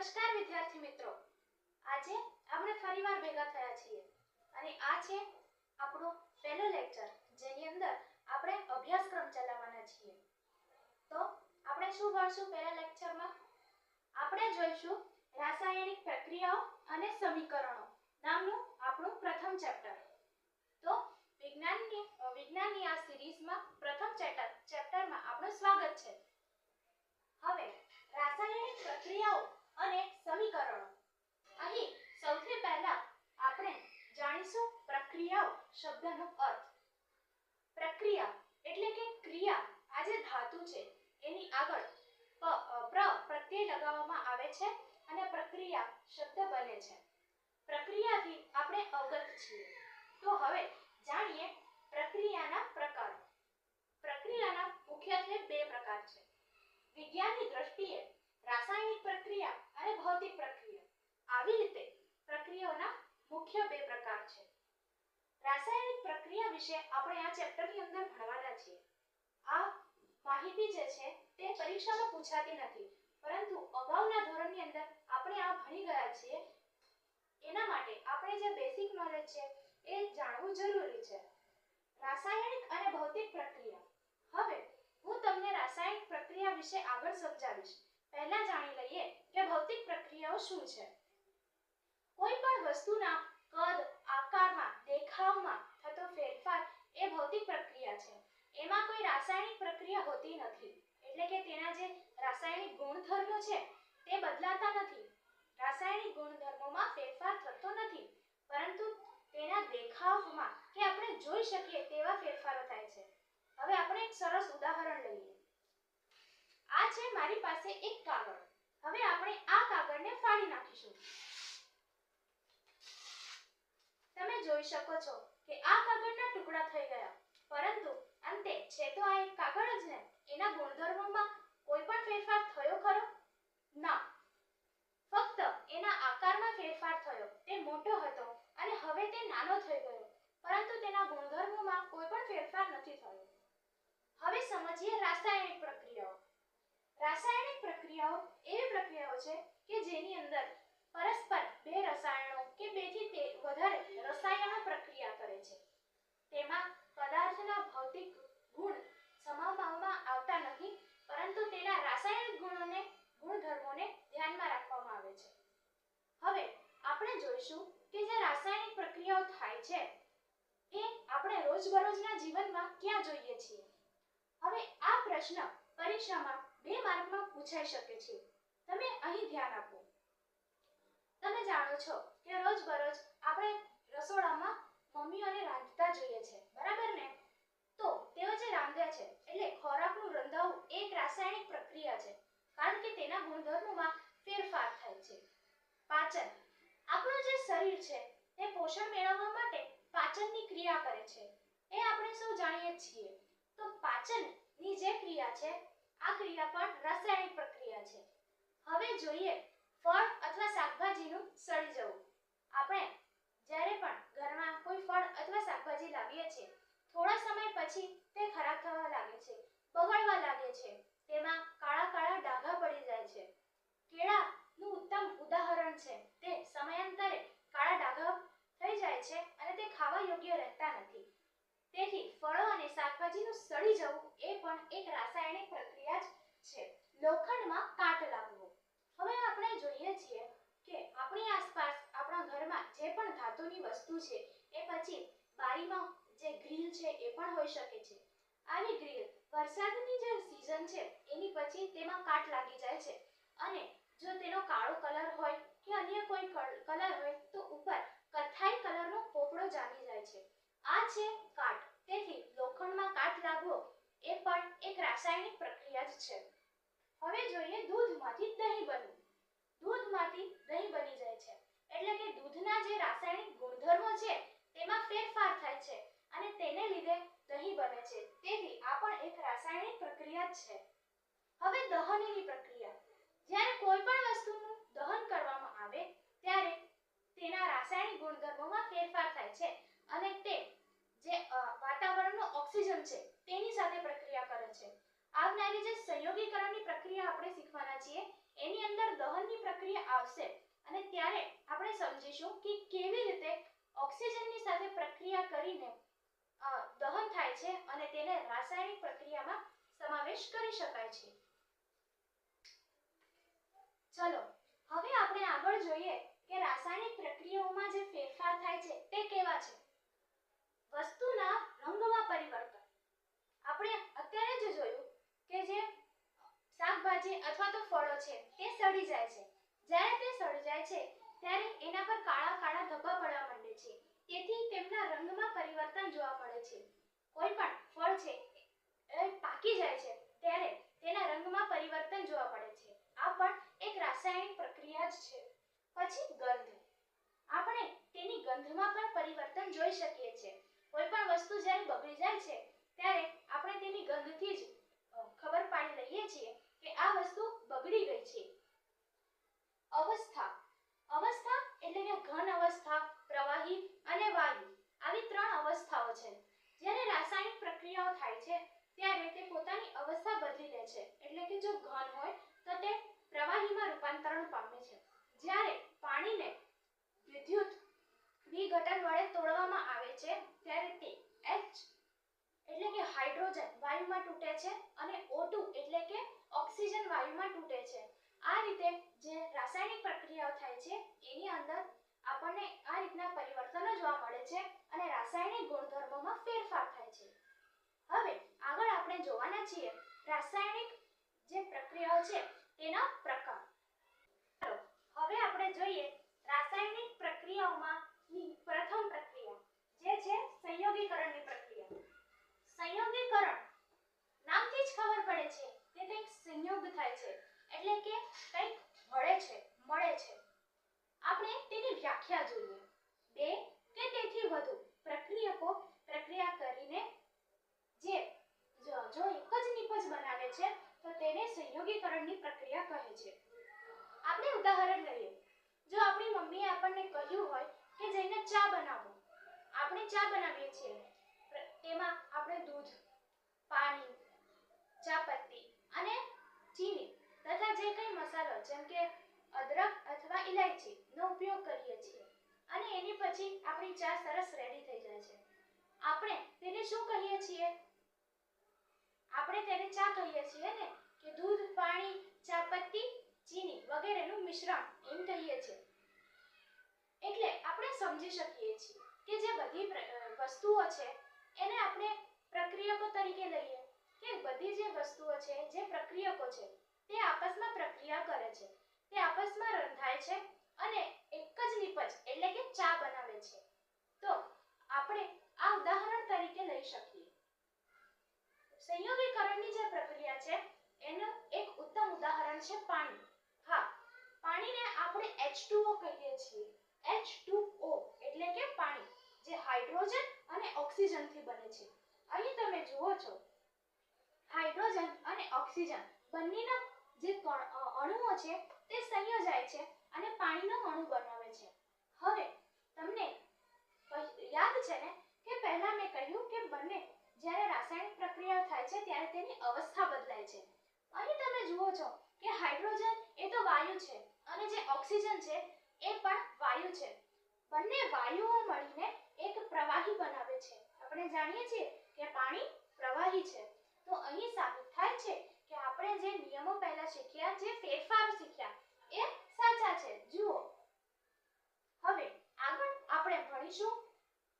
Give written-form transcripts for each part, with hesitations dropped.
નમસ્કાર વિદ્યાર્થી મિત્રો, આજે આપણે ફરીવાર ભેગા થયા છીએ અને આ છે આપણો પહેલો લેક્ચર જેની અંદર આપણે અભ્યાસક્રમ ચલાવવાના છીએ। તો આપણે શું ભણશું પહેલા લેક્ચરમાં? આપણે જોઈશું રાસાયણિક પ્રક્રિયાઓ અને સમીકરણો નામનું આપણું પ્રથમ ચેપ્ટર। તો વિજ્ઞાનની આ સિરીઝમાં પ્રથમ ચેપ્ટરમાં આપનું સ્વાગત છે। હવે રાસાયણિક પ્રક્રિયાઓ અને સમીકરણો। અહીં સૌથી પહેલા આપણે જાણીશું પ્રક્રિયાઓ શબ્દનો અર્થ। પ્રક્રિયા એટલે કે ક્રિયા। આ જે ધાતુ છે એની આગળ પ્રત્યય લગાવવામાં આવે છે અને પ્રક્રિયા શબ્દ બને છે। પ્રક્રિયાથી આપણે અવગત છીએ। તો હવે જાણીએ પ્રક્રિયાના પ્રકારો। પ્રક્રિયાના મુખ્યત્વે બે પ્રકાર છે। વિજ્ઞાનની દ્રષ્ટિએ રાસાયણિક પ્રક્રિયા અને ભૌતિક પ્રક્રિયા। આવી રીતે પ્રક્રિયાઓના મુખ્ય બે પ્રકાર છે। રાસાયણિક પ્રક્રિયા વિશે આપણે આ ચેપ્ટરની અંદર ભણવાના છીએ। આ માહિતી જે છે તે પરીક્ષામાં પૂછાતી નથી, પરંતુ અગાઉના ધોરણની અંદર આપણે આ ભણી ગયા છીએ। એના માટે આપણે જે બેસિક નોલેજ છે એ જાણવું જરૂરી છે। રાસાયણિક અને ભૌતિક પ્રક્રિયા। હવે હું તમને રાસાયણિક પ્રક્રિયા વિશે આગળ સમજાવીશ। પહેલા જાણી લઈએ કે ભૌતિક પ્રક્રિયાઓ શું છે। કોઈ પણ વસ્તુના કદ, આકારમાં, દેખાવમાં થતો ફેરફાર એ ભૌતિક પ્રક્રિયા છે। એમાં કોઈ રાસાયણિક પ્રક્રિયા હોતી નથી, એટલે કે તેના જે રાસાયણિક ગુણધર્મો છે તે બદલાતા નથી। રાસાયણિક ગુણધર્મોમાં ફેરફાર થતો નથી, પરંતુ તેના દેખાવમાં કે આપણે જોઈ શકીએ તેવા ફેરફારો થાય છે। હવે આપણે એક સરસ ઉદાહરણ લઈએ। આ છે મારી પાસે એક કાગળ। હવે આપણે આ કાગળને ફાડી નાખીશું। તમે જોઈ શકો છો કે આ કાગળના ટુકડા થઈ ગયા, પરંતુ અંતે છે તો આ એક કાગળ જ ને। એના ગુણધર્મોમાં કોઈ પણ ફેરફાર થયો ખરો? ના, ફક્ત એના આકારમાં ફેરફાર થયો। તે મોટો હતો અને હવે તે નાનો થઈ ગયો, પરંતુ તેના ગુણધર્મોમાં કોઈ પણ ફેરફાર નથી થયો। હવે સમજીએ રાસાયણિક પ્રક્રિયાઓ। રાસાયણિક પ્રક્રિયાઓ એવી પ્રક્રિયાઓ છે કે જેની અંદર પરસ્પર બે રસાયણો કે બેથી વધારે રસાયણો પ્રક્રિયા કરે છે। તેમાં પદાર્થના ભૌતિક ગુણ સમાવવામાં આવતા નથી, પરંતુ તેના રાસાયણિક ગુણધર્મોને ધ્યાનમાં રાખવામાં આવે છે। હવે આપણે જોઈશું કે જે રાસાયણિક પ્રક્રિયાઓ થાય છે એ આપણે રોજબરોજના જીવનમાં ક્યાં જોઈએ છીએ। હવે આ પ્રશ્ન પરીક્ષામાં 2 માર્કમાં પૂછાઈ શકે છે। તમે અહીં ધ્યાન આપો। તમે જાણો છો કે રોજબરોજ આપણે રસોડામાં મમ્મીઓને રાંધતા જોઈએ છે, બરાબર ને? તો તેઓ જે રાંધે છે એટલે ખોરાકનું રંધાવું એક રાસાયણિક પ્રક્રિયા છે, કારણ કે તેના ગુણધર્મોમાં ફેરફાર થાય છે। પાચન। આપણું જે શરીર છે તે પોષણ મેળવવા માટે પાચનની ક્રિયા કરે છે, એ આપણે સૌ જાણીએ છીએ। તો પાચનની જે ક્રિયા છે આ ક્રિયા પણ રાસાયણિક પ્રક્રિયા છે। હવે જોઈએ ફળ અથવા શાકભાજીનું સડી જવું। આપણે જ્યારે પણ ઘરમાં કોઈ ફળ અથવા શાકભાજી લાવીએ છીએ, થોડા સમય પછી તે ખરાબ થવા લાગે છે, બગડવા લાગે છે, તેમાં કાળા ડાઘા પડી જાય છે। કેળાનું ઉત્તમ ઉદાહરણ છે। તે સમયાંતરે કાળા ડાઘા થઈ જાય છે અને તે ખાવા યોગ્ય રહેતા નથી। તેથી ફળો અને શાકભાજીનું સડી જવું એ પણ એક રાસાયણિક પ્રક્રિયા જ છે। લોખંડમાં કાટ લાગવો। હવે આપણે જોઈએ છીએ કે આપણી આસપાસ આપણા ઘરમાં જે પણ ધાતુની વસ્તુ છે, એ પછી બારીમાં જે ગ્રીલ છે એ પણ હોઈ શકે છે। આવી ગ્રીલ વરસાદની જે સીઝન છે એની પછી તેમાં કાટ લાગી જાય છે, અને જો તેનો કાળો કલર હોય કે અન્ય કોઈ કલર હોય તો ઉપર કથ્થાઈ કલરનો પોપડો જામી જાય છે। આ છે કાટ। તેથી લોખંડમાં કાટ લાગવો એ પણ એક રાસાયણિક પ્રક્રિયા જ છે। હવે જોઈએ દૂધમાંથી દહીં બનવું। દૂધમાંથી દહીં બની જાય છે, એટલે કે દૂધના જે રાસાયણિક ગુણધર્મો છે તેમાં ફેરફાર થાય છે અને તેને લીધે દહીં બને છે। તેથી આ પણ એક રાસાયણિક પ્રક્રિયા જ છે। હવે દહનની પ્રક્રિયા। જ્યારે કોઈ પણ વસ્તુનું દહન કરવામાં આવે ત્યારે તેના રાસાયણિક ગુણધર્મોમાં ફેરફાર થાય છે અને તે જે વાતાવરણનો ઓક્સિજન છે તેની સાથે પ્રક્રિયા કરે છે। આવનારી જે સંયોગીકરણની પ્રક્રિયા આપણે શીખવાના છીએ એની અંદર દહન દહનની પ્રક્રિયા આવશે અને ત્યારે આપણે સમજીશું કે કેવી રીતે ઓક્સિજનની સાથે પ્રક્રિયા કરીને દહન થાય છે અને તેને રાસાયણિક પ્રક્રિયામાં સમાવેશ કરી શકાય છે. ચલો હવે આપણે આગળ જોઈએ કે રાસાયણિક પ્રક્રિયાઓમાં જે ફેરફાર થાય છે તે કેવા છે. વસ્તુના રંગમાં પરિવર્તન. આપણે અત્યારે જ જોયું કે જે શાકભાજી અથવા તો ફળો છે તે સડી જાય છે. જ્યારે તે સડી જાય છે ત્યારે એના પર કાળા કાળા ધબ્બા પડવા માંડે છે. તેથી તેમના રંગમાં પરિવર્તન જોવા મળે છે. કોઈ પણ ફળ છે એ પાકી જાય છે ત્યારે તેના રંગમાં પરિવર્તન જોવા મળે છે. આ પણ એક રાસાયણિક પ્રક્રિયા જ છે. પછી ગંધ. આપણે તેની ગંધમાં પણ પરિવર્તન જોઈ શકીએ છીએ. કોઈ પણ વસ્તુ જ્યારે બગડી જાય છે ત્યારે આપણે તેની ગંધથી જ ખબર પાડી લઈએ છીએ કે આ વસ્તુ બગડી ગઈ છે. અવસ્થા. અવસ્થા એટલે કે ઘન અવસ્થા, પ્રવાહી અને વાયુ. આવી ત્રણ અવસ્થાઓ છે. જ્યારે રાસાયણિક પ્રક્રિયાઓ થાય છે ત્યારે તે પોતાની અવસ્થા બદલી લે છે. એટલે કે જો ઘન હોય તો તે પ્રવાહીમાં રૂપાંતરણ પામે છે. જ્યારે પાણીને વિદ્યુત વિઘટન વડે તોડવામાં આવે છે ત્યારે તે H એટલે કે હાઇડ્રોજન વાયુમાં તૂટે છે અને O2 એટલે કે ઓક્સિજન વાયુમાં તૂટે છે. આ રીતે જે રાસાયણિક પ્રક્રિયાઓ થાય છે એની અંદર આપણને આ રીતના પરિવર્તનો જોવા મળે છે અને રાસાયણિક ગુણધર્મોમાં ફેરફાર થાય છે. હવે આગળ આપણે જોવાના છીએ રાસાયણિક જે પ્રક્રિયાઓ છે તેના પ્રકાર. ચાલો હવે આપણે જોઈએ રાસાયણિક પ્રક્રિયાઓમાંની પ્રથમ પ્રક્રિયા જે છે સંયોગીકરણની પ્રક્રિયા. સંયોગીકરણ નામથી જ ખબર પડે છે કે કંઈક સંયોગ થાય છે એટલે કે કંઈક મળે છે. આપણે તેની વ્યાખ્યા જોઈએ. બે કે તેથી વધુ પ્રક્રિયકો પ્રક્રિયા કરીને જે જો એક જ નિપજ બનાવે છે તો તેને સંયોગીકરણની પ્રક્રિયા કહે છે. આપણે ઉદાહરણ લઈએ. જો આપણી મમ્મીએ આપણને કહ્યું હોય કે જઈને ચા બનાવો. આપણે ચા બનાવીએ છીએ. તેમાં આપણે દૂધ, પાણી, ચાપત્તી અને ચીની તથા જે કંઈ મસાલો જેમ કે અદરક અથવા ઇલાયચીનો ઉપયોગ કરીએ છીએ અને એની પછી આપણી ચા સરસ રેડી થઈ જાય છે. આપણે તેને શું કહીએ છીએ? આપણે તેને ચા કહીએ છીએ ને કે દૂધ, પાણી, ચાપત્તી, ચીની વગેરેનું મિશ્રણ એમ કહીએ છીએ. એટલે આપણે સમજી શકીએ છીએ કે જે બધી વસ્તુઓ છે એને આપણે પ્રક્રિયકો તરીકે લઈએ કે બધી જે વસ્તુઓ છે જે પ્રક્રિયકો છે તે આપસમાં પ્રક્રિયા કરે છે. તે આપસમાં રંધાય છે અને એક જ નિપજ એટલે કે ચા બનાવે છે. તો આપણે આ ઉદાહરણ તરીકે લઈ શકીએ. સંયોગીકરણની જે પ્રક્રિયા છે એનું એક ઉત્તમ ઉદાહરણ છે પાણી. હા, પાણીને આપણે H2O કહીએ છીએ. H2O એટલે કે પાણી જે હાઇડ્રોજન અને ઓક્સિજનથી બને છે. અહીં તમે જુઓ છો હાઇડ્રોજન અને ઓક્સિજન બંનેના જે અણુઓ છે તે સંયોજાય છે અને પાણીનો અણુ બનાવે છે. હવે તમને યાદ છે ને કે પહેલા મેં કહ્યું કે બંને જ્યારે રાસાયણિક પ્રક્રિયા થાય છે ત્યારે તેની અવસ્થા બદલાય છે. અહીં તમે જુઓ છો કે હાઇડ્રોજન એ તો વાયુ છે અને જે ઓક્સિજન છે એ પણ વાયુ છે. બંને વાયુઓ મળીને એક પ્રવાહી બનાવે છે. આપણે જાણીએ છીએ કે પાણી પ્રવાહી છે. તો અહીં સાબિત થાય છે કે આપણે જે નિયમો પહેલા શીખ્યા, જે ફેરફાર શીખ્યા એ સાચા છે. જુઓ હવે આગળ આપણે ભણીશું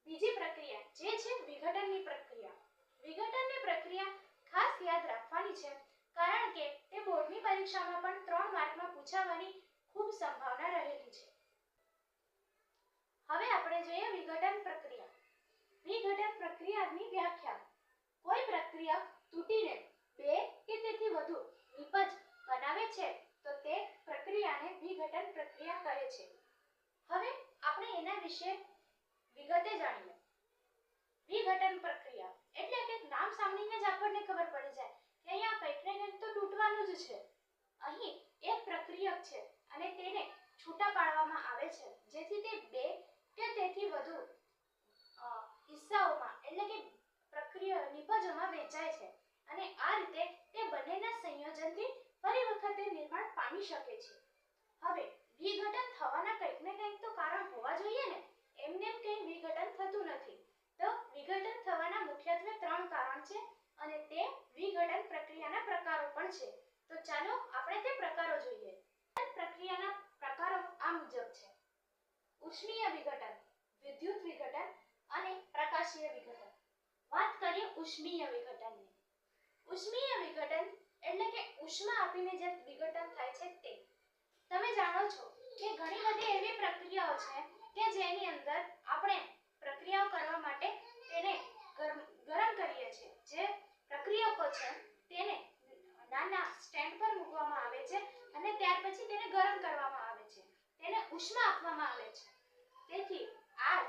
બીજી પ્રક્રિયા જે છે વિઘટનની પ્રક્રિયા. વિઘટનની પ્રક્રિયા ખાસ યાદ રાખવાની છે કારણ કે તે બોર્ડની પરીક્ષામાં પણ 3 માર્કમાં પૂછાવાની ખૂબ સંભાવના રહેલી છે. હવે આપણે જોઈએ વિઘટન પ્રક્રિયા. વિઘટન પ્રક્રિયાની વ્યાખ્યા. કોઈ પ્રક્રિયા તૂટીને 2 કે તેથી વધુ નિપજ બનાવે છે તો તે પ્રક્રિયાને વિઘટન પ્રક્રિયા કહે છે. હવે આપણે એના વિશે વિગતે જાણીએ. વિઘટન પ્રક્રિયા એટલે કે નામ સાંભળીને જ આપણને ખબર પડી જાય કે અહીંયા કંઈક ને કંઈક તો તૂટવાનું જ છે. અહીં એક પ્રક્રિયક છે અને તેને છૂટા પાડવામાં આવે છે જેથી તે 2 કે તેથી વધુ હિસ્સાઓમાં એટલે કે પ્રક્રિયા નિપજોમાં વહેંચાય છે અને આ રીતે તે બંનેના સંયોજનથી ફરી વખતે નિર્માણ પામી શકે છે. વિઘટન થતું નથી. તો વિઘટન થવાના મુખ્યત્વે 3 કારણ છે અને તે વિઘટન પ્રક્રિયાના પ્રકારો પણ છે. તો ચાલો આપણે તે પ્રકારો જોઈએ. પ્રક્રિયાના પ્રકારો આ મુજબ છે: ઉષ્મીય વિઘટન, વિદ્યુત વિઘટન અને પ્રકાશીય વિઘટન. વાત કરીએ ઉષ્મીય વિઘટનની. ઉષ્મીય વિઘટન એટલે કે ઉષ્મા આપીને જે વિઘટન થાય છે તે. તમે જાણો છો કે ઘણી બધી એવી પ્રક્રિયાઓ છે કે જેની અંદર આપણે પ્રક્રિયાઓ કરવા માટે તેને ગરમ કરીએ છીએ. જે પ્રક્રિયકો છે તેને નાના સ્ટેન્ડ પર મૂકવામાં આવે છે અને ત્યાર પછી તેને ગરમ કરવામાં આવે છે. તેને ઉષ્મા આપવામાં આવે છે. તેથી આ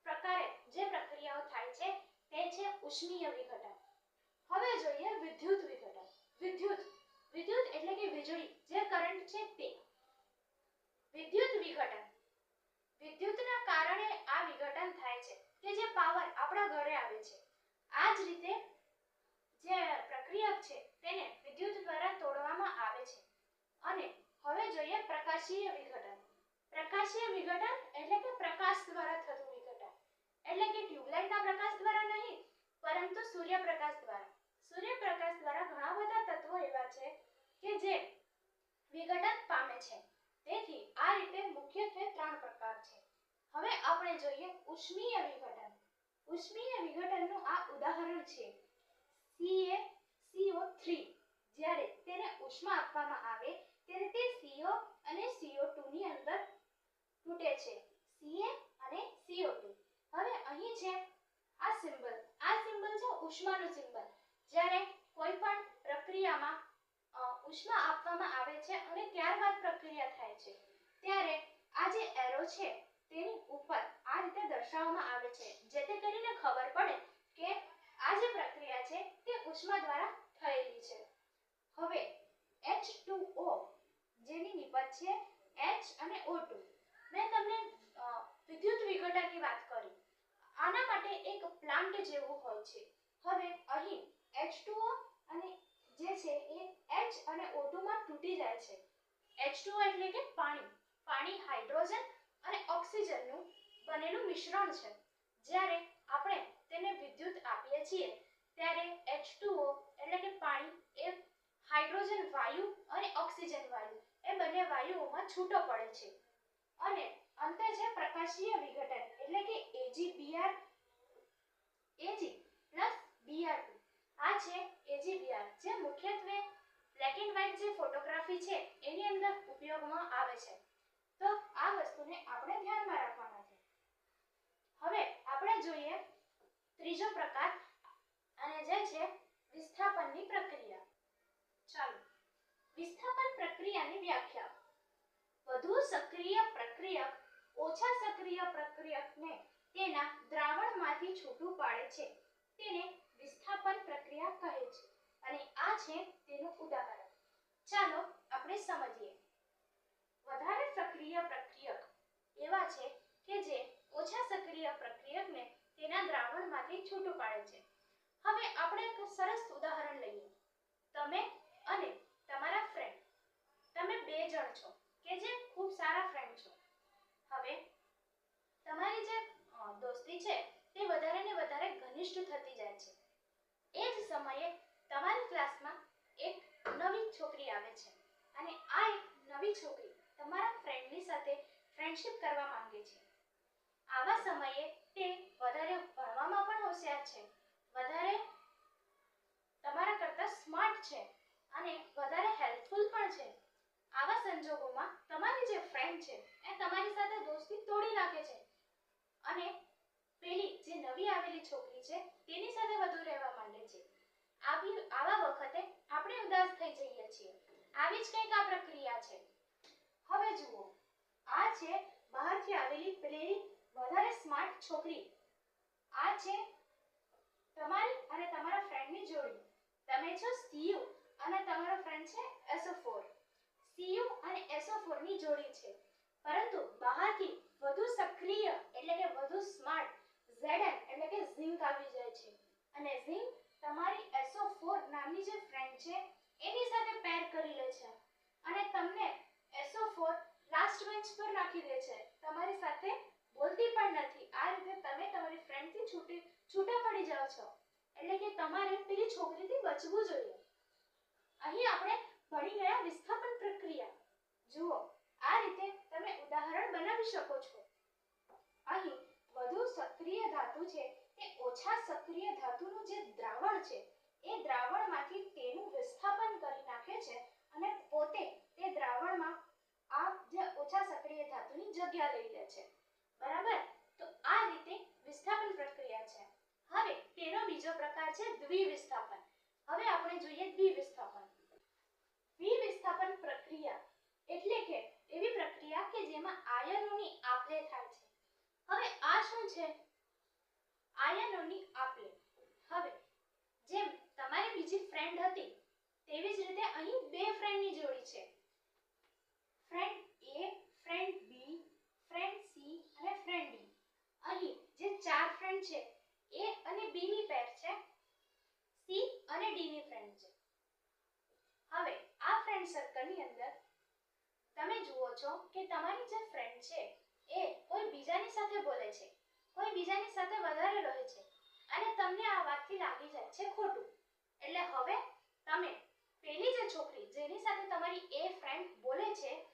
પ્રકારે જે પ્રક્રિયાઓ થાય છે તે છે ઉષ્મીય વિઘટન. હવે જોઈએ વિદ્યુત વિઘટન. વિદ્યુત એટલે કે વીજળી, જે કરંટ છે તે. વિદ્યુત વિઘટન. વિદ્યુતના કારણે આ વિઘટન થાય છે કે જે પાવર આપણા ઘરે આવે છે. આ જ રીતે જે પ્રક્રિયક છે તેને વિદ્યુત દ્વારા તોડવામાં આવે છે. અને હવે જોઈએ પ્રકાશીય વિઘટન. પ્રકાશીય વિઘટન એટલે કે પ્રકાશ દ્વારા થતું વિઘટન. એટલે કે ટ્યુબલાઇટના પ્રકાશ દ્વારા નહીં, પરંતુ સૂર્યપ્રકાશ દ્વારા. સૂર્યપ્રકાશ દ્વારા ઘણા બધા તત્વો એવા છે કે જે વિઘટન પામે છે. તેથી આ રીતે મુખ્યત્વે 3 પ્રકાર છે. હવે આપણે જોઈએ ઉષ્મીય વિઘટન. ઉષ્મીય વિઘટનનું આ ઉદાહરણ છે CaCO3. જ્યારે તેને ઉષ્મા આપવામાં આવે ત્યારે તે CO અને CO2 ની અંદર તૂટે છે. Ca અને CO2. હવે અહીં છે આ સિમ્બલ. આ સિમ્બલ છે ઉષ્માનું સિમ્બલ. જ્યારે કોઈ પણ પ્રક્રિયામાં ઉષ્મા આપવામાં આવે છે અને ત્યારબાદ પ્રક્રિયા થાય છે ત્યારે આ જે એરો છે તેની ઉપર આ રીતે દર્શાવવામાં આવે છે, જેથી કરીને ખબર પડે કે આ જે પ્રક્રિયા છે તે ઉષ્મા દ્વારા થયેલી છે. હવે H2O જેની નિપજ છે H અને O2. મેં તમને વિદ્યુત વિઘટનની વાત કરી. આના માટે એક પ્લાન્ટ જેવું હોય છે. હવે અહીં H2O અને જે છે એ H અને O2 માં તૂટી જાય છે. H2O એટલે કે પાણી. પાણી હાઇડ્રોજન અને ઓક્સિજનનું બનેલું મિશ્રણ છે. જ્યારે આપણે તેને વિદ્યુત આપીએ છીએ ત્યારે H2O એટલે કે પાણી એ હાઇડ્રોજન વાયુ અને ઓક્સિજન વાયુ એ બંને વાયુઓમાં છૂટો પડે છે. અને અંતે છે પ્રકાશીય વિઘટન એટલે કે AgBr Ag+Br2. આ છે AgBr, જે મુખ્યત્વે બ્લેક એન્ડ વ્હાઇટ જે ફોટોગ્રાફી છે એની અંદર ઉપયોગમાં આવે છે. તો આ વસ્તુને આપણે ધ્યાનમાં રાખવાના છે. હવે આપણે જોઈએ ત્રીજો પ્રકાર, અને જે છે વિસ્થાપનની પ્રક્રિયા. ચાલો વિસ્થાપન પ્રક્રિયાની વ્યાખ્યા. વધુ સક્રિય પ્રક્રિયક ઓછા સક્રિય પ્રક્રિયકને તેના દ્રાવણમાંથી છૂટું પાડે છે. તેને વિસ્થાપન પ્રક્રિયા કહે છે અને આ છે તેનું ઉદાહરણ. ચાલો આપણે સમજીએ. વધારે સક્રિય પ્રક્રિયક એવા છે કે જે ઓછા સક્રિય પ્રક્રિયકને તેના દ્રાવણમાંથી છૂટું પાડે છે. હવે આપણે એક સરસ ઉદાહરણ લઈએ. તમે અને તમારા ફ્રેન્ડ, તમે 2 જણ છો કે જે ખૂબ સારા ફ્રેન્ડ છો. હવે તમારી જે દોસ્તી છે તે વધારે ને વધારે ઘનિષ્ઠ થતી જાય છે. એ જ સમયે તમારી ક્લાસમાં એક નવી છોકરી આવે છે અને આ એક નવી છોકરી તમારા ફ્રેન્ડની સાથે ફ્રેન્ડશિપ કરવા માંગે છે. આવા સમયે તે વધારે ભણવામાં પણ હોશિયાર છે, વધારે તમારા કરતાં સ્માર્ટ છે અને વધારે હેલ્પફુલ પણ છે. આવા સંજોગોમાં તમારી જે ફ્રેન્ડ છે એ તમારી સાથે દોસ્તી તોડી નાખે છે અને પેલી જે નવી આવેલી છોકરી છે તેની સાથે વધુ રહેવા માંડે છે. આવા વખતે આપણે ઉદાસ થઈ જઈએ છીએ. આવી જ કંઈક આ પ્રક્રિયા છે. હવે જુઓ, આ છે બહારથી આવેલી પેલી વધારે સ્માર્ટ છોકરી. આ છે તમારી અને તમારા ફ્રેન્ડની જોડી. તમે છો Cu અને તમારો ફ્રેન્ડ છે SO4. Cu અને SO4 ની જોડી છે, પરંતુ બહારથી વધુ સક્રિય એટલે કે વધુ સ્માર્ટ Zn એટલે કે ઝિંક આવી જાય છે અને ઝિંક તમારી SO4 નામની જે ફ્રેન્ડ છે એની સાથે પેર કરી લે છે અને તમને SO4 લાસ્ટ બેન્ચ પર રાખી દે છે, તમારી સાથે બોલતી બોલતી પણ નથી. આ રીતે તમે તમારી ફ્રેન્ડથી છૂટા પડી જાઓ છો. એટલે કે તમારે પેલી છોકરીથી બચવું જોઈએ. અહીં આપણે ભણી ગયા વિસ્થાપન પ્રક્રિયા. જુઓ, આ રીતે તમે ઉદાહરણ બનાવી શકો છો. અહીં વધુ સક્રિય ધાતુ છે તે ઓછા સક્રિય ધાતુનું જે દ્રાવણ છે એ દ્રાવણમાંથી તેનું વિસ્થાપન કરી નાખે છે અને પોતે તે દ્રાવણમાં આ જે ઓછા સક્રિય ધાતુની જગ્યા લઈ લે છે. બરાબર? તો આ રીતે વિસ્થાપન પ્રક્રિયા છે. હવે તેનો બીજો પ્રકાર છે દ્વિવિસ્થાપન. હવે આપણે જોઈએ દ્વિવિસ્થાપન. દ્વિવિસ્થાપન પ્રક્રિયા એટલે કે એવી પ્રક્રિયા કે જેમાં આયનોની આપ-લે થાય છે. હવે આ શું છે? આયનોની આપ-લે. હવે જેમ તમારી બીજી ફ્રેન્ડ હતી તેવી જ રીતે અહીં બે ફ્રેન્ડની જોડી છે. Friend A, friend B, friend C અને ફ્રેન્ડ D. અહીં જે ચાર ફ્રેન્ડ છે A અને B ની પેર છે, C અને D ની ફ્રેન્ડ છે. હવે આ ફ્રેન્ડ સર્કલની અંદર તમે જુઓ છો કે તમારી જે ફ્રેન્ડ છે એ કોઈ બીજાની સાથે બોલે છે, કોઈ બીજાની સાથે વધારે રહે છે અને તમને આ વાતથી લાગી જાય છે ખોટું. એટલે હવે તમે પેલી જે છોકરી જેની સાથે તમારી એ ફ્રેન્ડ બોલે છે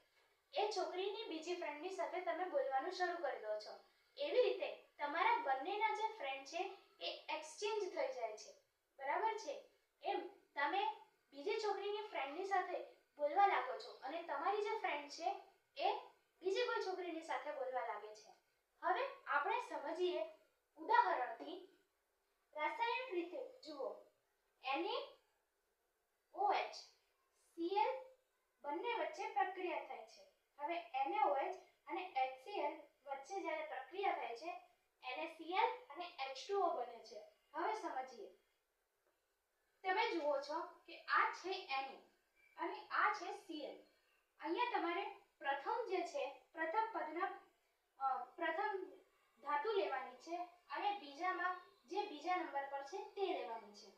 એ છોકરીની બીજી ફ્રેન્ડની સાથે તમે બોલવાનું શરૂ કરી દો છો. એવી રીતે તમારા બંનેના જે ફ્રેન્ડ છે એ એક્સચેન્જ થઈ જાય છે. બરાબર છે? એમ તમે બીજી છોકરીની ફ્રેન્ડની સાથે બોલવા લાગો છો અને તમારી જે ફ્રેન્ડ છે એ બીજી કોઈ છોકરીની સાથે બોલવા લાગે છે. હવે આપણે સમજીએ ઉદાહરણથી. રાસાયણિક રીતે જુઓ, NaOH Cl બંને વચ્ચે પ્રક્રિયા થાય છે. હવે NaOH અને HCl વચ્ચે જ્યારે પ્રક્રિયા થાય છે NaCl અને H2O બને છે. હવે સમજીએ. તમે જુઓ છો કે આ છે Na અને આ છે Cl. અહીંયા તમારે પ્રથમ જે છે પ્રથમ પદના પ્રથમ ધાતુ લેવાની છે અને બીજામાં જે બીજા નંબર પર છે તે લેવાની છે.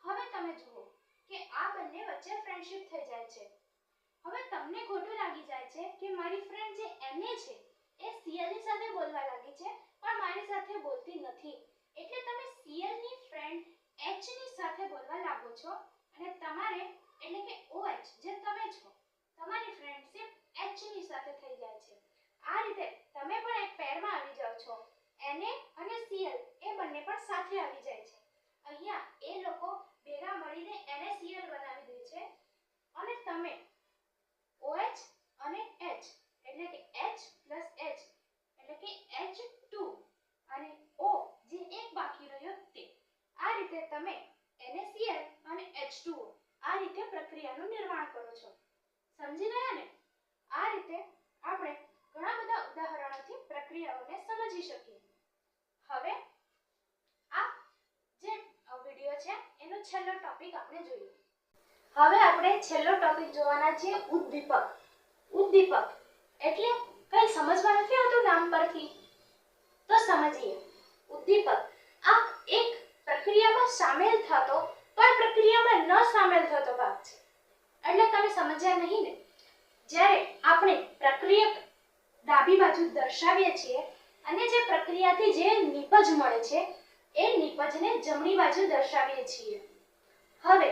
હવે તમે જુઓ કે આ બંને વચ્ચે ફ્રેન્ડશિપ થઈ જાય છે. હવે તમને ખોટું લાગી જાય છે કે મારી ફ્રેન્ડ જે Na છે એ Cl ની સાથે બોલવા લાગી છે પણ મારી સાથે બોલતી નથી. એટલે તમે Cl ની ફ્રેન્ડ H ની સાથે બોલવા લાગો છો અને તમારે એટલે કે OH જે તમે છો તમારી ફ્રેન્ડશિપ H ની સાથે થઈ જાય છે. આ રીતે તમે પણ એક પેરમાં આવી જાવ છો. Na અને Cl એ બંને પણ સાથે આવી જાય છે. અહીંયા એ લોકો ભેગા મળીને NaCl બનાવી દે છે અને તમે OH અને H એટલે કે H plus H એટલે કે H2 અને O જે એક બાકી રહ્યો તે. આ રીતે તમે NaCl અને H2O આ રીતે પ્રક્રિયાનું નિર્માણ કરો છો. સમજી ગયા ને? આ રીતે આપણે ઘણા બધા ઉદાહરણોથી પ્રક્રિયાઓને સમજી શકીએ. હવે આ જે વિડિયો છે એનો છેલ્લો ટોપિક આપણે જોઈએ. હવે આપણે છેલ્લો ટોપિક જોવાના છે ઉદ્દીપક. ઉદ્દીપક એટલે કઈ સમજમાં નથી આવતું નામ પરથી? તો સમજીએ. ઉદ્દીપક આ એક પ્રક્રિયામાં સામેલ થતો પણ પ્રક્રિયામાં ન સામેલ થતો ભાગ છે. એટલે તમે સમજ્યા નહીં ને? જ્યારે આપણે પ્રક્રિયક ડાબી બાજુ દર્શાવીએ છીએ અને જે પ્રક્રિયાથી જે નિપજ મળે છે એ નિપજને જમણી બાજુ દર્શાવીએ છીએ. હવે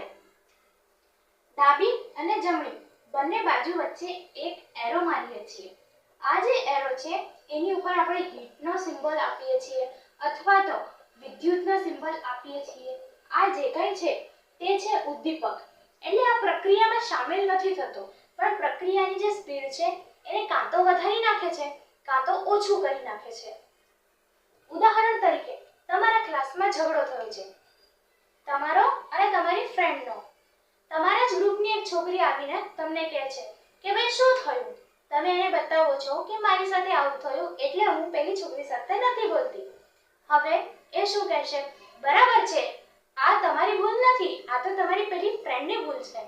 ડાબી અને જમણી બંને બાજુ વચ્ચે એક એરો મારીએ છીએ. આ જે એરો છે એની ઉપર આપણે હીટનો સિમ્બોલ આપીએ છીએ અથવા તો વિદ્યુતનો સિમ્બોલ આપીએ છીએ. આ જે કંઈ છે તે છે ઉદ્દીપક. એટલે આ પ્રક્રિયામાં સામેલ નથી થતો પણ પ્રક્રિયાની જે સ્પીડ છે એને કાં તો વધારી નાખે છે કાં તો ઓછું કરી નાખે છે. ઉદાહરણ તરીકે તમારા ક્લાસમાં ઝઘડો થયો છે તમારો અને તમારી ફ્રેન્ડનો. તમારા જ ગ્રુપની એક છોકરી આવીને તમને કહે છે કે ભાઈ શું થયું? તમે એને બતાવો છો કે મારી સાથે આવું થયું એટલે હું પેલી છોકરી સાથે નથી બોલતી. હવે એ શું કહેશે? બરાબર છે, આ તમારી ભૂલ નથી, આ તો તમારી પેલી ફ્રેન્ડની ભૂલ છે.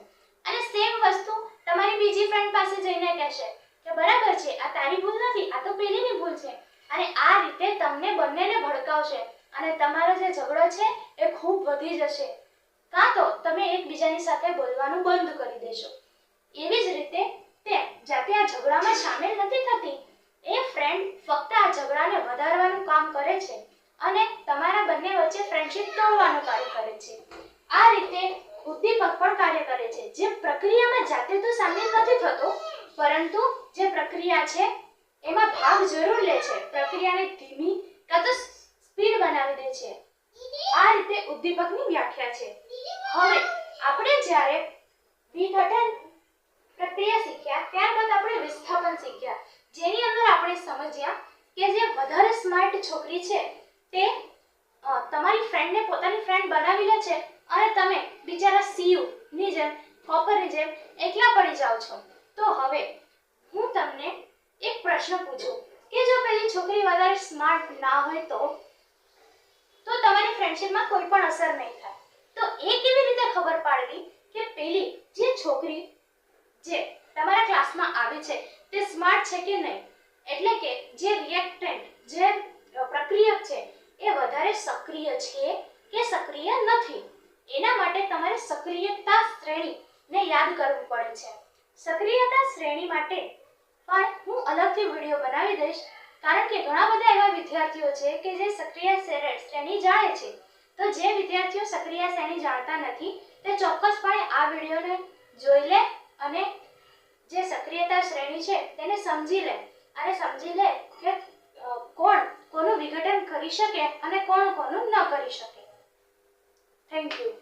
અને સેમ વસ્તુ તમારી બીજી ફ્રેન્ડ પાસે જઈને કહેશે કે બરાબર છે, આ તારી ભૂલ નથી, આ તો પેલીની ભૂલ છે. અને આ રીતે તમને બંનેને ભડકાવશે અને તમારો જે ઝઘડો છે એ ખૂબ વધી જશે. કાં તો તમે એકબીજાની સાથે બોલવાનું બંધ કરી દેશો. એવી જ રીતે તે જાતે આ ઝઘડામાં સામેલ નથી થતી એ ફ્રેન્ડ ફ્રેન્ડ ફક્ત આ ઝઘડાને વધારવાનું કામ કરે છે અને તમારા બંને વચ્ચે ફ્રેન્ડશિપ તોડવાનું કાર્ય કરે છે. આ રીતે ઉદ્દીપક પણ કાર્ય કરે છે, જે પ્રક્રિયામાં જાતે તો સામેલ નથી થતો, પરંતુ જે પ્રક્રિયા છે એમાં ભાગ જરૂર લે છે. પ્રક્રિયાને ધીમી કાં તો સ્પીડ બનાવી દે છે. આ રીતે ઉદ્દીપકની વ્યાખ્યા છે. હવે આપણે જ્યારે વિઘટન પ્રક્રિયા શીખ્યા, ત્યારબાદ આપણે વિસ્થાપન શીખ્યા, જેની અંદર આપણે સમજ્યા કે જે વધારે સ્માર્ટ છોકરી છે તે તમારી ફ્રેન્ડને પોતાની ફ્રેન્ડ બનાવી લે છે અને તમે બિચારા સીયુ ની જેમ કોપરની જેમ એકલા પડી જાઓ છો. તો હવે હું તમને એક પ્રશ્ન પૂછું કે જો પેલી છોકરી વધારે સ્માર્ટ ના હોય તો તમારી ફ્રેન્ડશિપમાં કોઈ પણ અસર નહીં થાય. તો એ કેવી રીતે ખબર પાડવી કે પેલી જે છોકરી જે તમારા ક્લાસમાં આવે છે તે સ્માર્ટ છે કે નહીં? એટલે કે જે રિએક્ટન્ટ, જે પ્રક્રિયક છે એ વધારે સક્રિય છે કે સક્રિય નથી. એના માટે તમારે સક્રિયતા શ્રેણીને યાદ કરવું પડે છે. સક્રિયતા શ્રેણી માટે પણ હું અલગથી વિડીયો બનાવી દઈશ, કારણ કે ઘણા બધા એવા વિદ્યાર્થીઓ છે કે જે સક્રિય શ્રેણી જાણે છે. તો જે વિદ્યાર્થીઓ સક્રિય શ્રેણી જાણતા નથી તે ચોક્કસપણે આ વિડીયોને જોઈ લે અને જે સક્રિયતા શ્રેણી છે તેને સમજી લે અને સમજી લે કે કોણ કોનું વિઘટન કરી શકે અને કોણ કોનું ન કરી શકે. Thank you.